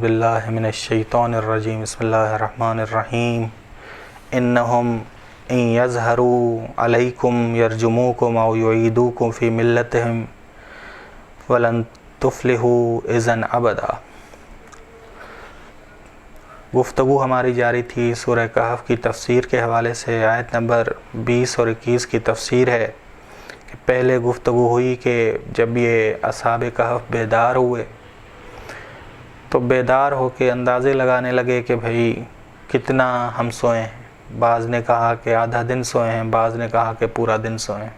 باللہ من الشیطان الرجیم بسم اللہ الرحمن الرحیم انہم ان یظہروا علیکم یرجموکم او یعیدوکم فی ملتہم ولن تفلحوا اذا ابدا۔ گفتگو ہماری جاری تھی سورہ کہف کی تفسیر کے حوالے سے۔ آیت نمبر 20 اور 21 کی تفسیر ہے کہ پہلے گفتگو ہوئی کہ جب یہ اصحاب کہف بیدار ہوئے تو بیدار ہو کے اندازے لگانے لگے کہ بھئی کتنا ہم سوئے ہیں۔ بعض نے کہا کہ آدھا دن سوئے ہیں، بعض نے کہا کہ پورا دن سوئے ہیں،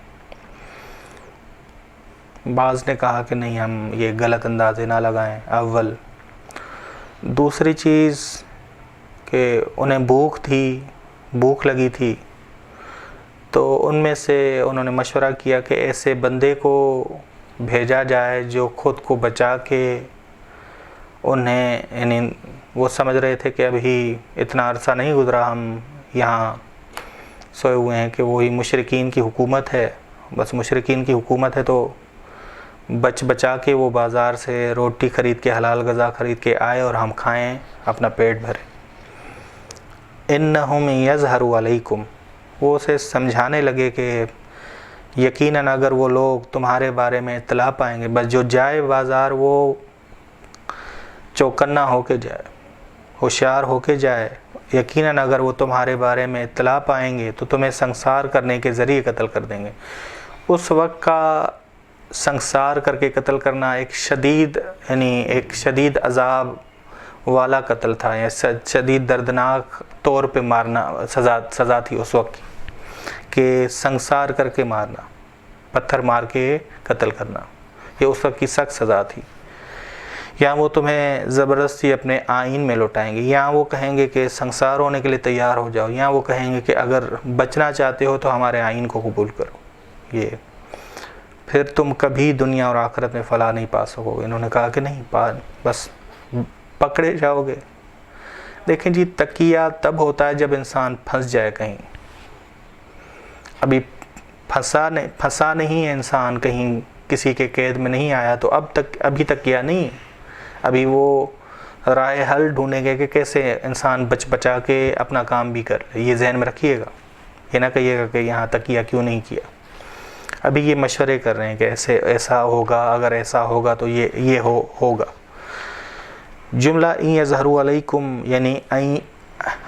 بعض نے کہا کہ نہیں ہم یہ غلط اندازے نہ لگائیں۔ اول دوسری چیز کہ انہیں بھوک لگی تھی، تو ان میں سے انہوں نے مشورہ کیا کہ ایسے بندے کو بھیجا جائے جو خود کو بچا کے انہیں، یعنی وہ سمجھ رہے تھے کہ ابھی اتنا عرصہ نہیں گزرا ہم یہاں سوئے ہوئے ہیں کہ وہی مشرکین کی حکومت ہے، بس مشرکین کی حکومت ہے تو بچا کے وہ بازار سے روٹی خرید کے حلال غذا خرید کے آئے اور ہم کھائیں، اپنا پیٹ بھریں۔ انہم یظہروا علیکم، وہ اسے سمجھانے لگے کہ یقیناً اگر وہ لوگ تمہارے بارے میں اطلاع پائیں گے، بس جو جائے بازار وہ چوکنا ہو کے جائے، ہوشیار ہو کے جائے، یقیناً اگر وہ تمہارے بارے میں اطلاع پائیں گے تو تمہیں سنسار کرنے کے ذریعے قتل کر دیں گے۔ اس وقت کا سنسار کر کے قتل کرنا ایک شدید عذاب والا قتل تھا، یا شدید دردناک طور پہ مارنا سزا تھی اس وقت کی، کہ سنسار کر کے مارنا، پتھر مار کے قتل کرنا، یہ اس وقت کی سخت سزا تھی۔ یا وہ تمہیں زبردستی اپنے آئین میں لوٹائیں گے، یا وہ کہیں گے کہ سنسار ہونے کے لیے تیار ہو جاؤ، یا وہ کہیں گے کہ اگر بچنا چاہتے ہو تو ہمارے آئین کو قبول کرو، یہ پھر تم کبھی دنیا اور آخرت میں فلاح نہیں پا سکو گے۔ انہوں نے کہا کہ نہیں، بس پکڑے جاؤ گے۔ دیکھیں جی، تقیہ تب ہوتا ہے جب انسان پھنس جائے کہیں۔ ابھی پھنسا نہیں ہے انسان، کہیں کسی کے قید میں نہیں آیا تو ابھی تقیہ نہیں ہے، ابھی وہ راہ حل ڈھونڈیں گے کہ کیسے انسان بچا کے اپنا کام بھی کر لے۔ یہ ذہن میں رکھیے گا، یہ نہ کہیے گا کہ یہاں تقیہ کیوں نہیں کیا۔ ابھی یہ مشورے کر رہے ہیں کہ ایسا ہوگا، اگر ایسا ہوگا تو یہ ہوگا۔ جملہ ان یظہروا علیکم یعنی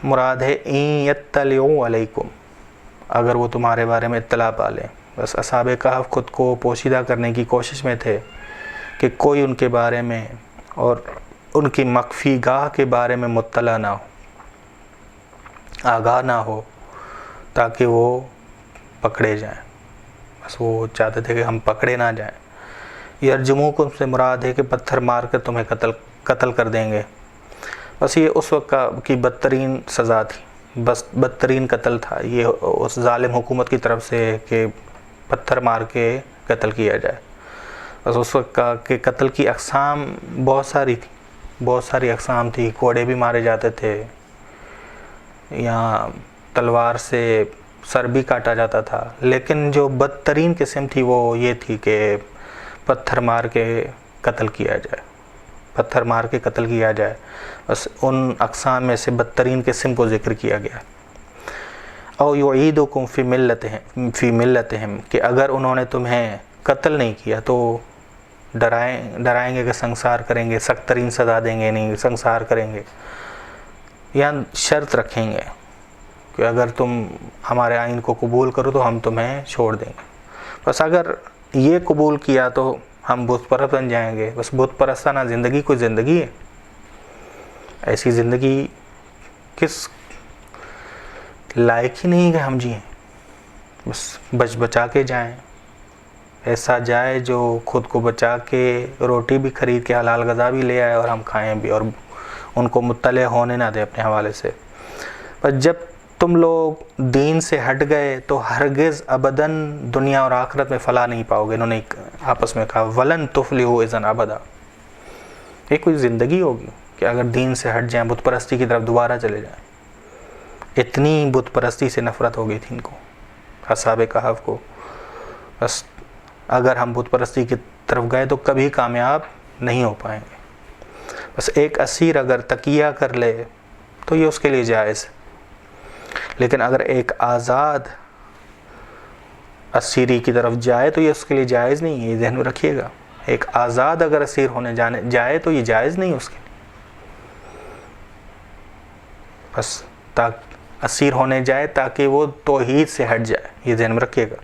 مراد ہے ان یطلعوا علیکم، اگر وہ تمہارے بارے میں اطلاع پا لیں۔ بس اصحاب کہف خود کو پوشیدہ کرنے کی کوشش میں تھے کہ کوئی ان کے بارے میں اور ان کی مخفی گاہ کے بارے میں مطلع نہ ہو، آگاہ نہ ہو، تاکہ وہ پکڑے جائیں۔ بس وہ چاہتے تھے کہ ہم پکڑے نہ جائیں۔ یرجموکم سے مراد ہے کہ پتھر مار کر تمہیں قتل کر دیں گے۔ بس یہ اس وقت کی بدترین سزا تھی، بس بدترین قتل تھا یہ اس ظالم حکومت کی طرف سے کہ پتھر مار کے قتل کیا جائے۔ بس اس وقت کا کہ قتل کی اقسام بہت ساری اقسام تھی، کوڑے بھی مارے جاتے تھے، یا تلوار سے سر بھی کاٹا جاتا تھا، لیکن جو بدترین قسم تھی وہ یہ تھی کہ پتھر مار کے قتل کیا جائے۔ بس ان اقسام میں سے بدترین قسم کو ذکر کیا گیا۔ او یعیدکم فی ملتہم، کہ اگر انہوں نے تمہیں قتل نہیں کیا تو ڈرائیں گے کہ سنسار کریں گے، سخت ترین سزا دیں گے، نہیں سنسار کریں گے، یا شرط رکھیں گے کہ اگر تم ہمارے آئین کو قبول کرو تو ہم تمہیں چھوڑ دیں گے۔ بس اگر یہ قبول کیا تو ہم بت پرست بن جائیں گے۔ بس بت پرستانہ زندگی کوئی زندگی ہے؟ ایسی زندگی کس لائق ہی نہیں کہ ہم جئیں۔ بس بچا کے جائیں، ایسا جائے جو خود کو بچا کے روٹی بھی خرید کے حلال غذا بھی لے آئے اور ہم کھائیں بھی، اور ان کو مطلع ہونے نہ دے اپنے حوالے سے۔ پر جب تم لوگ دین سے ہٹ گئے تو ہرگز ابداً دنیا اور آخرت میں فلاح نہیں پاؤ گے۔ انہوں نے آپس میں کہا ولن تفلحوا اذا ابدا، یہ کوئی زندگی ہوگی کہ اگر دین سے ہٹ جائیں، بت پرستی کی طرف دوبارہ چلے جائیں؟ اتنی بت پرستی سے نفرت ہو گئی تھی ان کو، اصحاب کہف کو۔ بس اگر ہم بت پرستی کی طرف گئے تو کبھی کامیاب نہیں ہو پائیں گے۔ بس ایک اسیر اگر تقیہ کر لے تو یہ اس کے لیے جائز ہے، لیکن اگر ایک آزاد اسیری کی طرف جائے تو یہ اس کے لیے جائز نہیں ہے، یہ ذہن میں رکھیے گا۔ ایک آزاد اگر اسیر ہونے جائے تو یہ جائز نہیں اس کے لیے، بس اسیر ہونے جائے تاکہ وہ توحید سے ہٹ جائے، یہ ذہن میں رکھیے گا۔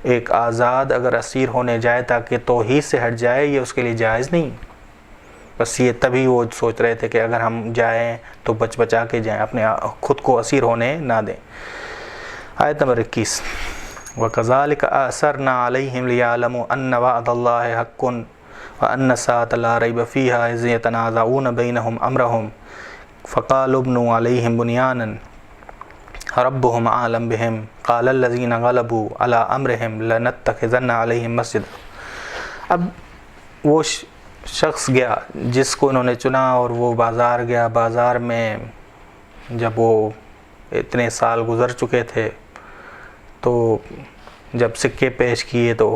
ایک آزاد اگر اسیر ہونے جائے تاکہ توحید سے ہٹ جائے، یہ اس کے لیے جائز نہیں، بس یہ تبھی وہ سوچ رہے تھے کہ اگر ہم جائیں تو بچا کے جائیں، اپنے خود کو اسیر ہونے نہ دیں۔ آیت نمبر 21، وَكَذَلِكَ أَأْثَرْنَا عَلَيْهِمْ لِيَعْلَمُوا أَنَّ وَعْدَ اللَّهِ حَقٌّ وَأَنَّ السَّاعَةَ لَا رَيْبَ فِيهَا إِذْ يَتَنَازَعُونَ بَيْنَهُمْ أَمْرَهُمْ فَقَالُوا ابْنُوا عَلَيْهِمْ بُنْيَانًا رَبُّهُمْ أَعْلَمُ بِهِمْ قَالَ الَّذِينَ غَلَبُوا عَلَىٰ أَمْرِهِمْ لَنَتَّخِذَنَّ عَلَيْهِمْ مَسْجِدًا۔ اب وہ شخص گیا جس کو انہوں نے چنا، اور وہ بازار گیا، بازار میں جب وہ اتنے سال گزر چکے تھے تو جب سکے پیش کیے تو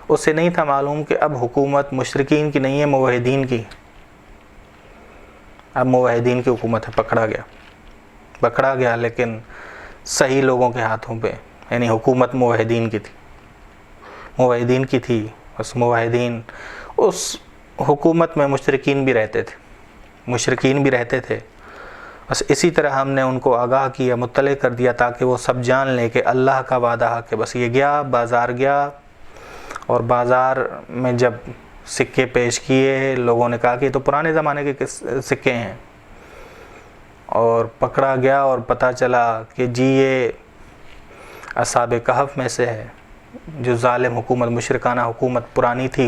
اسے نہیں تھا معلوم کہ اب حکومت مشرکین کی نہیں ہے، موحدین کی، اب موحدین کی حکومت ہے۔ پکڑا گیا لیکن صحیح لوگوں کے ہاتھوں پہ، یعنی حکومت موحدین کی تھی۔ بس موحدین، اس حکومت میں مشرکین بھی رہتے تھے، بس اسی طرح ہم نے ان کو آگاہ کیا، مطلع کر دیا تاکہ وہ سب جان لیں کہ اللہ کا وعدہ حق ہے۔ بس یہ گیا، بازار گیا، اور بازار میں جب سکے پیش کیے، لوگوں نے کہا کہ یہ تو پرانے زمانے کے سکے ہیں، اور پکڑا گیا اور پتہ چلا کہ جی یہ اصحاب کہف میں سے ہے، جو ظالم حکومت، مشرکانہ حکومت پرانی تھی،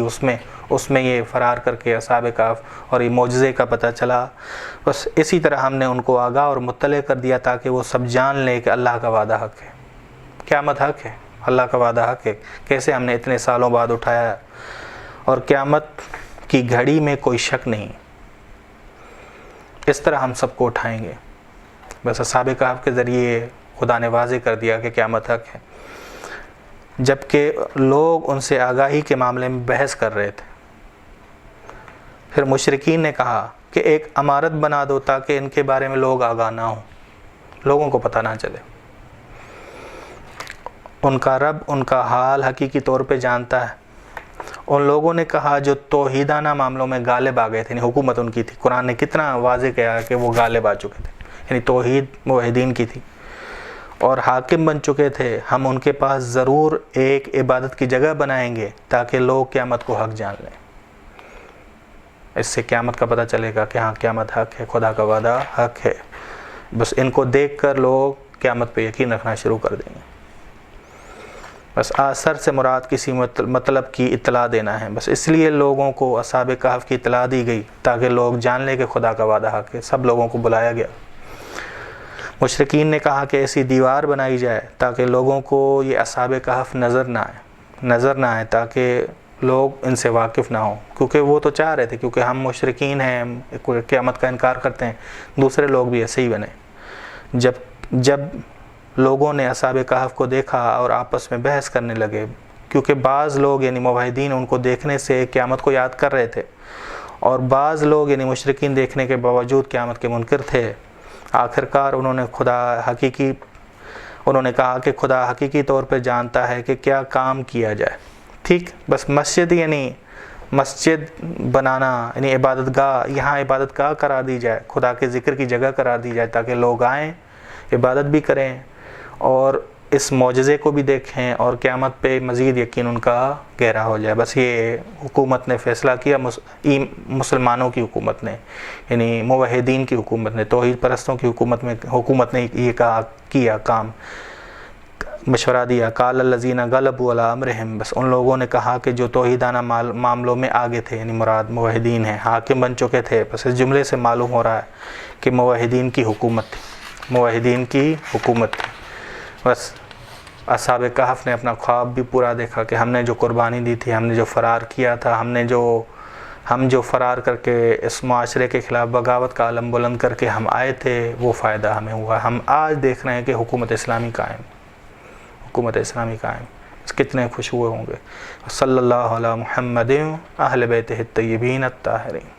اس میں یہ فرار کر کے اصحاب کہف، اور یہ معجزے کا پتہ چلا۔ بس اسی طرح ہم نے ان کو آگاہ اور مطلع کر دیا تاکہ وہ سب جان لیں کہ اللہ کا وعدہ حق ہے، قیامت حق ہے، اللہ کا وعدہ حق ہے۔ کیسے ہم نے اتنے سالوں بعد اٹھایا، اور قیامت کی گھڑی میں کوئی شک نہیں، اس طرح ہم سب کو اٹھائیں گے۔ بس اصحاب کہف کے ذریعے خدا نے واضح کر دیا کہ قیامت حق ہے، جبکہ لوگ ان سے آگاہی کے معاملے میں بحث کر رہے تھے۔ پھر مشرکین نے کہا کہ ایک عمارت بنا دو تاکہ ان کے بارے میں لوگ آگاہ نہ ہوں، لوگوں کو پتہ نہ چلے۔ ان کا رب ان کا حال حقیقی طور پہ جانتا ہے۔ ان لوگوں نے کہا جو توحیدانہ معاملوں میں غالب آ گئے تھے، یعنی حکومت ان کی تھی، قرآن نے کتنا واضح کہا کہ وہ غالب آ چکے تھے، یعنی توحید موحدین کی تھی اور حاکم بن چکے تھے، ہم ان کے پاس ضرور ایک عبادت کی جگہ بنائیں گے تاکہ لوگ قیامت کو حق جان لیں۔ اس سے قیامت کا پتہ چلے گا کہ ہاں قیامت حق ہے، خدا کا وعدہ حق ہے۔ بس ان کو دیکھ کر لوگ قیامت پہ یقین رکھنا شروع کر دیں گے۔ بس آثر سے مراد کسی مطلب کی اطلاع دینا ہے، بس اس لیے لوگوں کو اصحاب کہف کی اطلاع دی گئی تاکہ لوگ جان لیں کہ خدا کا وعدہ حق ہے۔ سب لوگوں کو بلایا گیا۔ مشرکین نے کہا کہ ایسی دیوار بنائی جائے تاکہ لوگوں کو یہ اصحاب کہف نظر نہ آئے تاکہ لوگ ان سے واقف نہ ہوں، کیونکہ وہ تو چاہ رہے تھے، کیونکہ ہم مشرکین ہیں، قیامت کا انکار کرتے ہیں، دوسرے لوگ بھی ایسے ہی بنے۔ جب لوگوں نے اصحاب کہف کو دیکھا اور آپس میں بحث کرنے لگے، کیونکہ بعض لوگ یعنی موحدین ان کو دیکھنے سے قیامت کو یاد کر رہے تھے، اور بعض لوگ یعنی مشرکین دیکھنے کے باوجود قیامت کے منکر تھے۔ آخرکار انہوں نے کہا کہ خدا حقیقی طور پہ جانتا ہے کہ کیا کام کیا جائے۔ ٹھیک، بس مسجد بنانا یعنی عبادت گاہ، یہاں عبادت گاہ قرار دی جائے، خدا کے ذکر کی جگہ قرار دی جائے تاکہ لوگ آئیں، عبادت بھی کریں اور اس معجزے کو بھی دیکھیں، اور قیامت پہ مزید یقین ان کا گہرا ہو جائے۔ بس یہ حکومت نے فیصلہ کیا، مسلمانوں کی حکومت نے، یعنی موحدین کی حکومت نے، توحید پرستوں کی حکومت نے یہ کیا کام، مشورہ دیا۔ قال الذین غلبوا علی امرہم، بس ان لوگوں نے کہا کہ جو توحیدانہ معاملوں میں آگے تھے، یعنی مراد موحدین ہیں، حاکم بن چکے تھے۔ بس اس جملے سے معلوم ہو رہا ہے کہ موحدین کی حکومت تھی۔ بس اصحاب کہف نے اپنا خواب بھی پورا دیکھا کہ ہم نے جو قربانی دی تھی، ہم نے جو فرار کیا تھا، ہم جو فرار کر کے اس معاشرے کے خلاف بغاوت کا علم بلند کر کے ہم آئے تھے، وہ فائدہ ہمیں ہوا۔ ہم آج دیکھ رہے ہیں کہ حکومت اسلامی قائم، کتنے خوش ہوئے ہوں گے۔ صلی اللہ علی محمد اہل بیتہ الطیبین الطاہرین۔